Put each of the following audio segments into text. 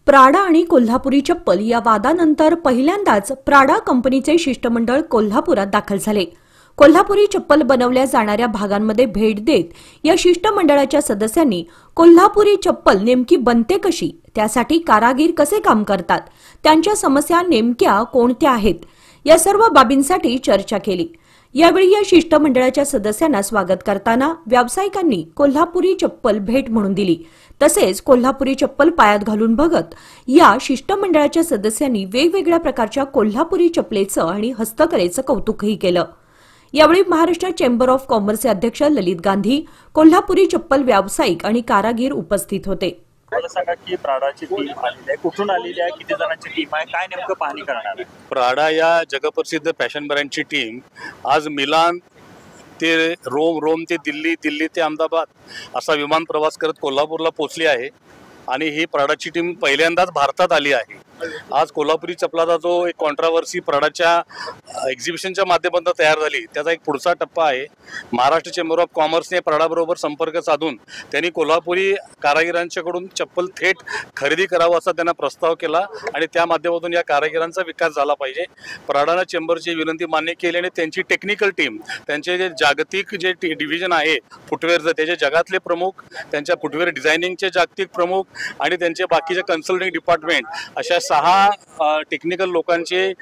Prada आणि कोल्हापुरी चप्पल या वादानंतर पहिल्यांदाच प्राडा कंपनीचे शिष्टमंडळ कोल्हापुरात दाखल झाले। कोल्हापुरी चप्पल बनवल्या जाणाऱ्या भागांमध्ये भेट देत या शिष्टमंडळाच्या सदस्यांनी कोल्हापुरी चप्पल नेमकी बनते कशी, त्यासाठी कारागीर कसे काम करतात, त्यांच्या समस्या नेमक्या कोणत्या आहेत, या सर्व बाबींसाठी चर्चा केली। यावेळी या शिष्टमंडळाच्या सदस्यांना स्वागत करताना व्यावसायिकांनी कोल्हापुरी चप्पल भेट म्हणून दिली। तसेच कोल्हापुरी चप्पल पायात घालून बघत या शिष्टमंडळाच्या सदस्यांनी वेगवेगळ्या प्रकारच्या कोल्हापुरी चप्पलेचं आणि हस्तकलेचं कौतुकही केलं। यावेळी महाराष्ट्र चेंबर ऑफ कॉमर्सचे अध्यक्ष ललित गांधी, कोल्हापुरी चप्पल व्यावसायिक आणि कारागीर उपस्थित होते। मला सांगा की प्राडाची टीम आलेली आहे, कुठून आलेली आहे, किती जणांची टीम आहे, काय नेमकं पाहणी करणार आहे? प्राडा या जगप्रसिद्ध फॅशन ब्रँडची टीम आज मिलान ते रोम ते दिल्ली, दिल्ली ते अहमदाबाद असा विमान प्रवास करत कोल्हापूरला पोहोचली आहे आणि ही प्राडाची टीम पहिल्यांदाच भारतात आली आहे। आज कोल्हापुरी चप्पलाचा जो एक कॉन्ट्रावर्सी प्राडाच्या एक्झिबिशनच्या माध्यमातून तयार झाली, त्याचा एक पुढचा टप्पा आहे। महाराष्ट्र चेंबर ऑफ कॉमर्सने प्राडाबरोबर संपर्क साधून त्यांनी कोल्हापुरी कारागिरांच्याकडून चप्पल थेट खरेदी करावं असा त्यांना प्रस्ताव केला आणि त्या माध्यमातून या कारागिरांचा विकास झाला पाहिजे। प्राडानं चेंबरची विनंती मान्य केली आणि त्यांची टेक्निकल टीम, त्यांचे जे जागतिक जे डिव्हिजन आहे फुटवेअरचं, त्याचे जगातले प्रमुख, त्यांच्या फुटवेअर डिझायनिंगचे जागतिक प्रमुख आणि त्यांचे बाकीचे कन्सल्टिंग डिपार्टमेंट, अशा 6 टेक्निकल लोकांचे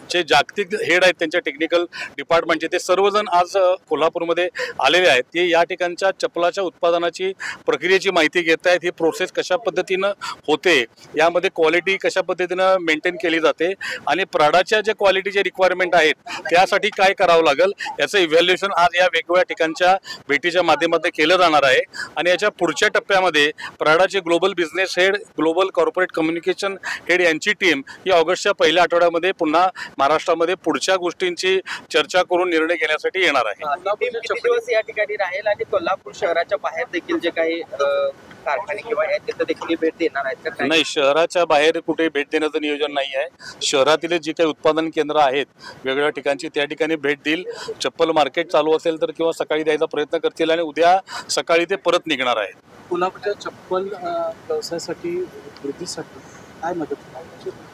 जे जागतिक हेड आहेत त्यांच्या टेक्निकल डिपार्टमेंटचे, ते सर्वजण आज कोल्हापूरमध्ये आलेले आहेत। ते या ठिकाणच्या चप्पलाच्या उत्पादनाची प्रक्रियेची माहिती घेत आहेत। ही प्रोसेस कशा पद्धतीनं होते, यामध्ये क्वालिटी कशा पद्धतीनं मेंटेन केली जाते आणि प्राडाच्या जे क्वालिटीचे रिक्वायरमेंट आहेत त्यासाठी काय करावं लागेल याचं इव्हॅल्युएशन आज या वेगवेगळ्या ठिकाणच्या भेटीच्या माध्यमातून केलं जाणार आहे। आणि याच्या पुढच्या टप्प्यामध्ये प्राडाचे global business head, global corporate communication head यांची टीम ही ऑगस्टच्या पहिल्या आठवड्यामध्ये पुन्हा महाराष्ट्रामध्ये पुढच्या गोष्टींची चर्चा करून निर्णय घेण्यासाठी येणार आहे। किती दिवस या ठिकाणी राहील आणि कोल्हापूर शहराच्या बाहेर देखील जे काही कारखाने किंवा आहेत तिथे देखील भेट देणार आहेत का? नाही, शहराच्या बाहेर कुठे भेट देण्याचं नियोजन नाही आहे। शहरातील जे काही उत्पादन केंद्र आहेत वेगवेगळ्या ठिकाणची, त्या ठिकाणी भेट देईल। चप्पल मार्केट चालू असेल तर किंवा सकाळी द्यायचा प्रयत्न करतील आणि उद्या सकाळी ते परत निघणार आहेत। कोल्हापूरच्या चप्पल व्यवसायासाठी, वृद्धीसाठी काय मदत होणार?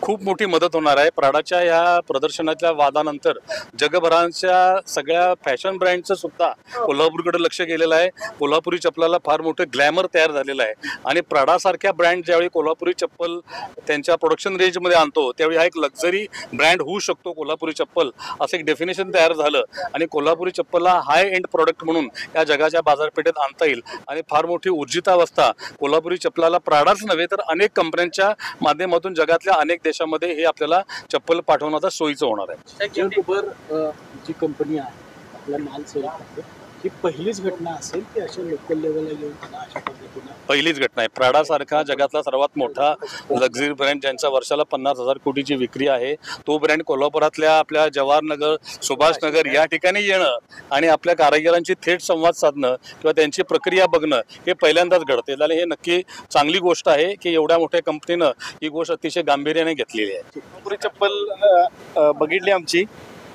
खूप मोठी मदत होणार आहे। प्राडाच्या या प्रदर्शनाच्या वादानंतर जगभराच्या सगळ्या फॅशन ब्रँडचं सुद्धा कोल्हापूरकडे लक्ष गेलेलं आहे। कोल्हापुरी चप्पलाला फार मोठं ग्लॅमर तयार झालेलं आहे आणि प्राडासारख्या ब्रँड ज्यावेळी कोल्हापुरी चप्पल त्यांच्या प्रोडक्शन रेंजमध्ये आणतो त्यावेळी हा एक लक्झरी ब्रँड होऊ शकतो कोल्हापुरी चप्पल, असं एक डेफिनेशन तयार झालं आणि कोल्हापुरी चप्पलला हाय एंड प्रोडक्ट म्हणून या जगाच्या बाजारपेठेत आणता येईल आणि फार मोठी ऊर्जितावस्था कोल्हापुरी चप्पलाला प्राडाच नव्हे तर अनेक कंपन्यांच्या माध्यमातून जगातल्या अनेक देशामध्ये हे आपल्याला चप्पल पाठवण्याचा सोयीचं होणार आहे। जी कंपनी आहे आपला माल सेल करते, ही पहिलीच घटना असेल की अशा लोकल लेवलला घेऊन अशा पद्धतीने? पहिलीच घटना आहे। प्राडासारखा जगातला सर्वात मोठा लक्झरी ब्रँड ज्यांचा वर्षाला 50,000 कोटीची विक्री आहे, तो ब्रँड कोल्हापुरातल्या आपल्या जवाहरनगर, सुभाषनगर या ठिकाणी येणं आणि आपल्या कारागिरांची थेट संवाद साधणं किंवा त्यांची प्रक्रिया बघणं हे पहिल्यांदाच घडते। त्याला हे नक्की चांगली गोष्ट आहे की एवढ्या मोठ्या कंपनीनं ही गोष्ट अतिशय गांभीर्याने घेतलेली आहे। कोल्हापुरी चप्पल बघितली आमची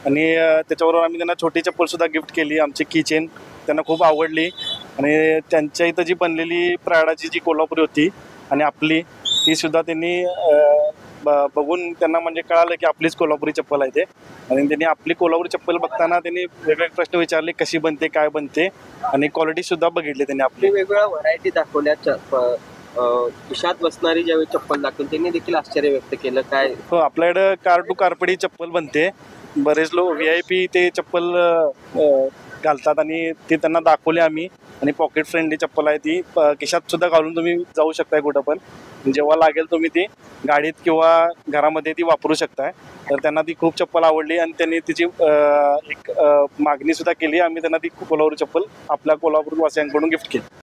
आणि त्याच्याबरोबर आम्ही त्यांना छोटी चप्पल सुद्धा गिफ्ट केली, आमची कीचेन त्यांना खूप आवडली आणि त्यांच्या इथं जी बनलेली प्राडाची जी कोल्हापुरी होती आणि आपली ती सुद्धा त्यांनी बघून त्यांना म्हणजे कळालं की आपलीच कोल्हापुरी चप्पल आहे ते, आणि त्यांनी आपली कोल्हापुरी चप्पल बघताना त्यांनी वेगवेगळे प्रश्न विचारले, कशी बनते, काय बनते, आणि क्वालिटी सुद्धा बघितली त्यांनी। आपली वेगवेगळ्या व्हरायटी दाखवल्या, खिशात बसणारी ज्यावेळी चप्पल दाखवली त्यांनी देखील आश्चर्य व्यक्त केलं। काय हो, आपल्याकडं कार टू कारपडी चप्पल बनते, बरेच लोक VIP ते चप्पल घालतात आणि ते त्यांना दाखवले आम्ही, आणि पॉकेट फ्रेंडली चप्पल आहे ती, खिशात सुद्धा घालून तुम्ही जाऊ शकताय कुठं पण, जेव्हा लागेल तुम्ही ती गाडीत किंवा घरामध्ये ती वापरू शकताय। तर त्यांना ती खूप चप्पल आवडली आणि त्यांनी तिची एक मागणी सुद्धा केली, आम्ही त्यांना ती कोल्हापुरी चप्पल आपल्या कोल्हापूर वासियांकडून गिफ्ट केली।